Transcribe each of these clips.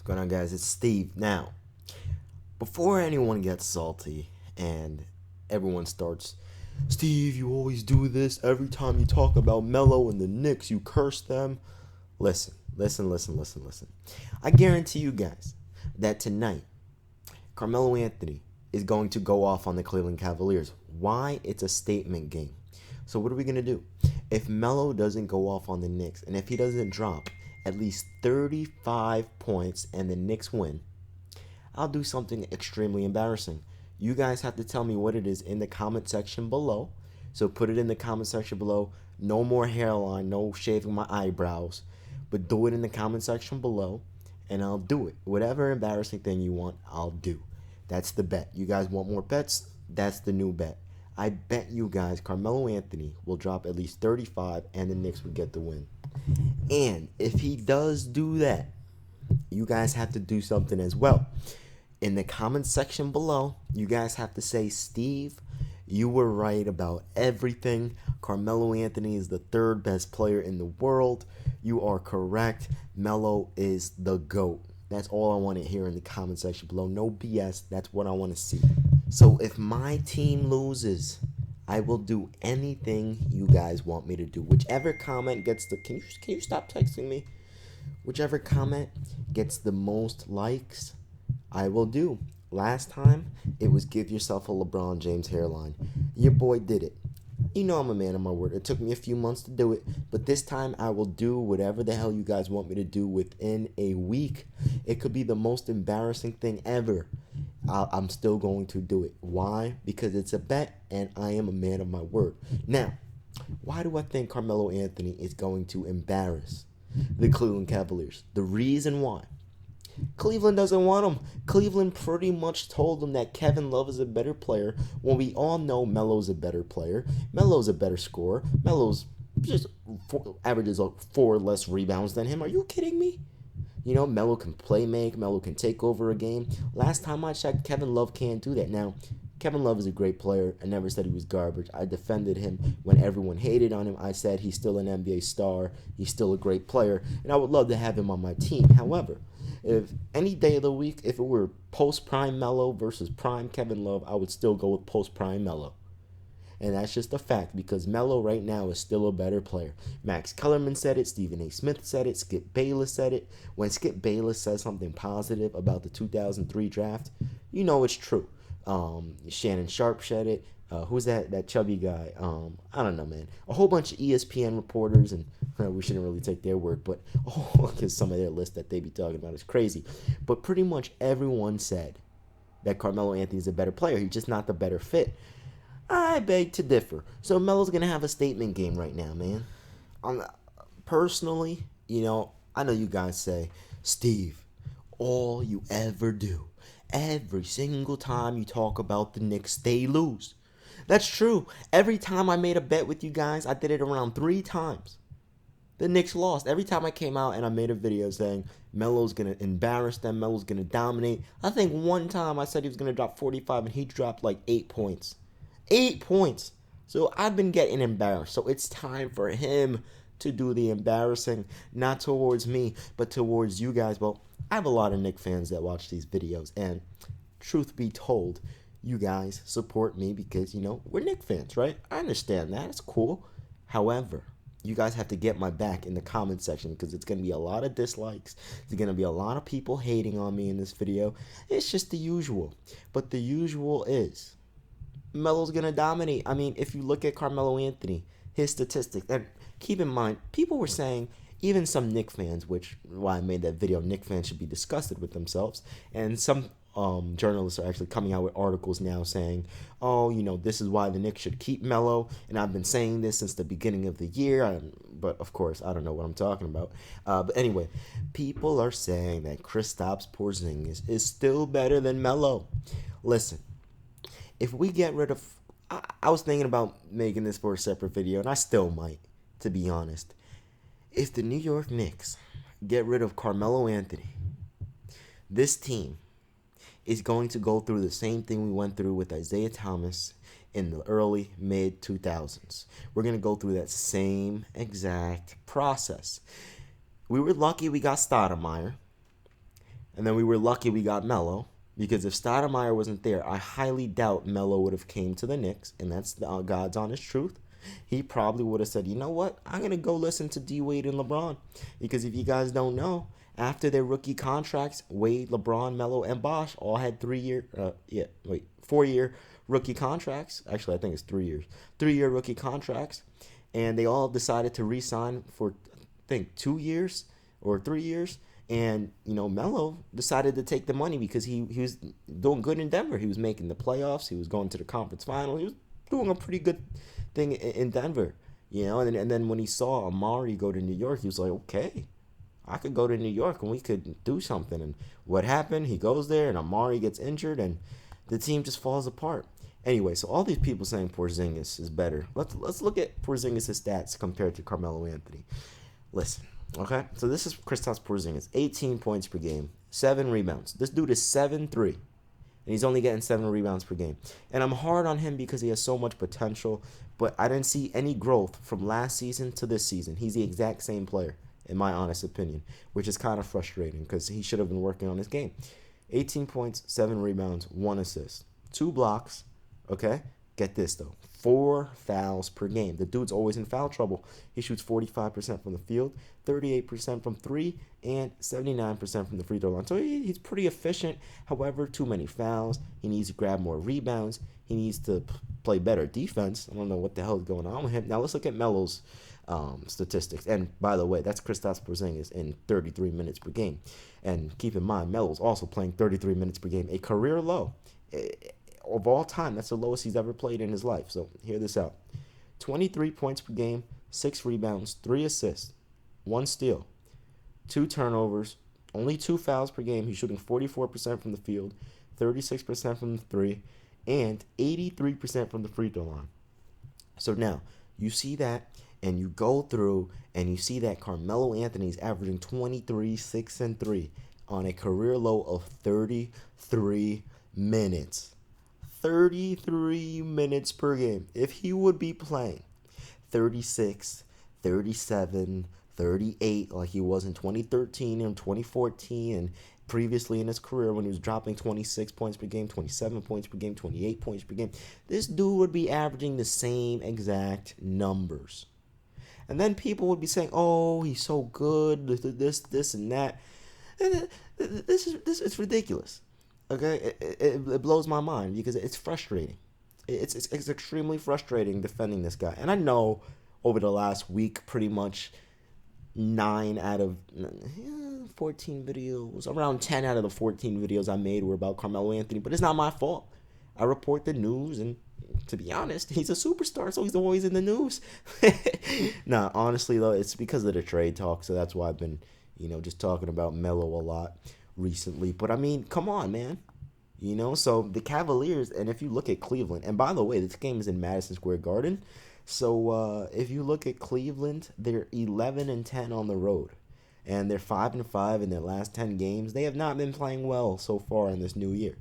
What's going on, guys? It's Steve. Now, before anyone gets salty and everyone starts, Steve, you always do this. Every time you talk about Melo and the Knicks, you curse them. Listen. I guarantee you guys that tonight, Carmelo Anthony is going to go off on the Cleveland Cavaliers. Why? It's a statement game. So what are we going to do? If Melo doesn't go off on the Knicks, and if he doesn't drop at least 35 points and the Knicks win, I'll do something extremely embarrassing. You guys have to tell me what it is in the comment section below. So put it in the comment section below. No more hairline, no shaving my eyebrows. But do it in the comment section below, and I'll do it. Whatever embarrassing thing you want, I'll do. That's the bet. You guys want more bets? That's the new bet. I bet you guys Carmelo Anthony will drop at least 35 and the Knicks will get the win. And if he does do that, you guys have to do something as well. In the comment section below, you guys have to say, Steve, you were right about everything. Carmelo Anthony is the third best player in the world. You are correct. Melo is the GOAT. That's all I want to hear in the comment section below. No BS. That's what I want to see. So if my team loses, I will do anything you guys want me to do. Whichever comment gets the... Can you stop texting me? Whichever comment gets the most likes, I will do. Last time, it was give yourself a LeBron James hairline. Your boy did it. You know I'm a man of my word. It took me a few months to do it, but this time I will do whatever the hell you guys want me to do within a week. It could be the most embarrassing thing ever. I'm still going to do it. Why? Because it's a bet, and I am a man of my word. Now, why do I think Carmelo Anthony is going to embarrass the Cleveland Cavaliers? The reason why: Cleveland doesn't want him. Cleveland pretty much told him that Kevin Love is a better player when we all know Melo's a better player. Melo's a better scorer. Melo's just averages like 4 less rebounds than him. Are you kidding me? You know, Melo can play make. Melo can take over a game. Last time I checked, Kevin Love can't do that. Now, Kevin Love is a great player. I never said he was garbage. I defended him when everyone hated on him. I said he's still an NBA star. He's still a great player. And I would love to have him on my team. However, if any day of the week, if it were post-prime Melo versus prime Kevin Love, I would still go with post-prime Melo. And that's just a fact, because Melo right now is still a better player. Max Kellerman said it. Stephen A. Smith said it. Skip Bayless said it. When Skip Bayless says something positive about the 2003 draft, you know it's true. Shannon Sharp said it. Who's that chubby guy? I don't know, man. A whole bunch of ESPN reporters, and we shouldn't really take their word, but because some of their list that they be talking about is crazy. But pretty much everyone said that Carmelo Anthony is a better player. He's just not the better fit. I beg to differ. So Melo's gonna have a statement game right now, man. Personally, I know you guys say, Steve, all you ever do, every single time you talk about the Knicks, they lose. That's true. Every time I made a bet with you guys, I did it around 3 times. The Knicks lost. Every time I came out and I made a video saying Melo's going to embarrass them, Melo's going to dominate. I think one time I said he was going to drop 45 and he dropped like 8 points. 8 points. So I've been getting embarrassed. So it's time for him to do the embarrassing, not towards me, but towards you guys. Well, I have a lot of Knicks fans that watch these videos, and truth be told, you guys support me because, we're Knicks fans, right? I understand that. It's cool. However, you guys have to get my back in the comment section, because it's going to be a lot of dislikes. There's going to be a lot of people hating on me in this video. It's just the usual. But the usual is Melo's going to dominate. I mean, if you look at Carmelo Anthony, his statistics, and keep in mind, people were saying, even some Knicks fans, which why I made that video, Knicks fans should be disgusted with themselves, and some journalists are actually coming out with articles now saying, this is why the Knicks should keep Melo, and I've been saying this since the beginning of the year, but of course, I don't know what I'm talking about. But anyway, people are saying that Kristaps Porzingis is still better than Melo. Listen, if we get rid of... I was thinking about making this for a separate video, and I still might, to be honest. If the New York Knicks get rid of Carmelo Anthony, this team is going to go through the same thing we went through with Isaiah Thomas in the early, mid-2000s. We're going to go through that same exact process. We were lucky we got Stoudemire. And then we were lucky we got Melo, because if Stoudemire wasn't there, I highly doubt Melo would have came to the Knicks, and that's God's honest truth. He probably would have said, you know what, I'm going to go listen to D Wade and LeBron. Because if you guys don't know, after their rookie contracts, Wade, LeBron, Melo, and Bosh all had 4-year rookie contracts. Actually, I think it's 3 years. 3-year rookie contracts. And they all decided to re-sign for, I think, 2 years or 3 years. And, Melo decided to take the money because he was doing good in Denver. He was making the playoffs. He was going to the conference final. He was doing a pretty good thing in Denver, And then when he saw Amari go to New York, he was like, okay, I could go to New York and we could do something. And what happened? He goes there and Amari gets injured and the team just falls apart. Anyway, so all these people saying Porzingis is better. Let's look at Porzingis' stats compared to Carmelo Anthony. Listen, okay? So this is Kristaps Porzingis. 18 points per game, 7 rebounds. This dude is 7'3", and he's only getting 7 rebounds per game. And I'm hard on him because he has so much potential, but I didn't see any growth from last season to this season. He's the exact same player, in my honest opinion, which is kind of frustrating because he should have been working on his game. 18 points, 7 rebounds, 1 assist, 2 blocks, okay? Get this, though. 4 fouls per game. The dude's always in foul trouble. He shoots 45% from the field, 38% from 3, and 79% from the free throw line. So he's pretty efficient. However, too many fouls. He needs to grab more rebounds. He needs to play better defense. I don't know what the hell is going on with him. Now let's look at Melo's statistics. And by the way, that's Kristaps Porzingis in 33 minutes per game. And keep in mind, Melo's also playing 33 minutes per game, a career low. Of all time, that's the lowest he's ever played in his life. So hear this out. 23 points per game, 6 rebounds, 3 assists, 1 steal, 2 turnovers, only 2 fouls per game. He's shooting 44% from the field, 36% from the 3, and 83% from the free throw line. So now, you see that, and you go through, and you see that Carmelo Anthony is averaging 23, 6, and 3 on a career low of 33 minutes. 33 minutes per game. If he would be playing 36, 37, 38 like he was in 2013 and 2014 and previously in his career when he was dropping 26 points per game, 27 points per game, 28 points per game, this dude would be averaging the same exact numbers. And then people would be saying, oh, he's so good, this, and that. And this is ridiculous. Okay, it blows my mind because it's frustrating. It's extremely frustrating defending this guy. And I know over the last week, pretty much 9 out of 14 videos, around 10 out of the 14 videos I made were about Carmelo Anthony. But it's not my fault. I report the news, and to be honest, he's a superstar, so he's always in the news. Nah, honestly, though, it's because of the trade talk. So that's why I've been, just talking about Melo a lot recently. But I mean, come on, man. So the Cavaliers, and if you look at Cleveland, and by the way, this game is in Madison Square Garden. So if you look at Cleveland, they're 11-10 on the road, and they're 5-5 in their last 10 games. They have not been playing well so far in this new year.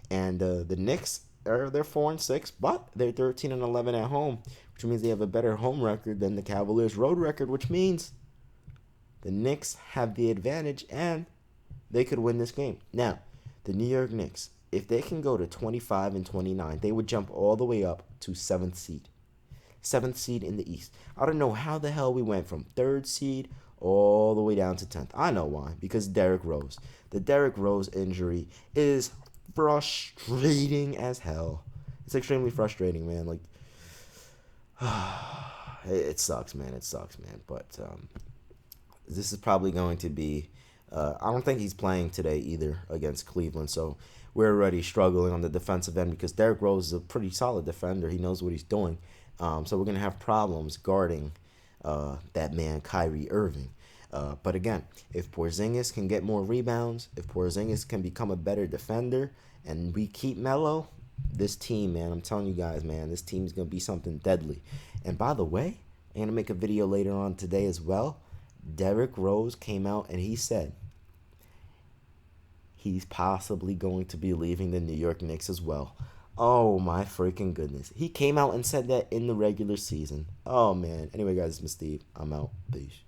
And the Knicks they're 4-6, but they're 13-11 at home, which means they have a better home record than the Cavaliers' road record, which means the Knicks have the advantage and they could win this game. Now, the New York Knicks, if they can go to 25-29, they would jump all the way up to 7th seed. 7th seed in the East. I don't know how the hell we went from 3rd seed all the way down to 10th. I know why. Because Derrick Rose. The Derrick Rose injury is frustrating as hell. It's extremely frustrating, man. Like, it sucks, man. It sucks, man. But this is probably going to be... I don't think he's playing today either against Cleveland. So we're already struggling on the defensive end because Derrick Rose is a pretty solid defender. He knows what he's doing. So we're going to have problems guarding that man, Kyrie Irving. But again, if Porzingis can get more rebounds, if Porzingis can become a better defender, and we keep Melo, this team, man, I'm telling you guys, man, this team is going to be something deadly. And by the way, I'm going to make a video later on today as well. Derrick Rose came out and he said he's possibly going to be leaving the New York Knicks as well. Oh, my freaking goodness. He came out and said that in the regular season. Oh, man. Anyway, guys, it's Mr. Steve. I'm out. Peace.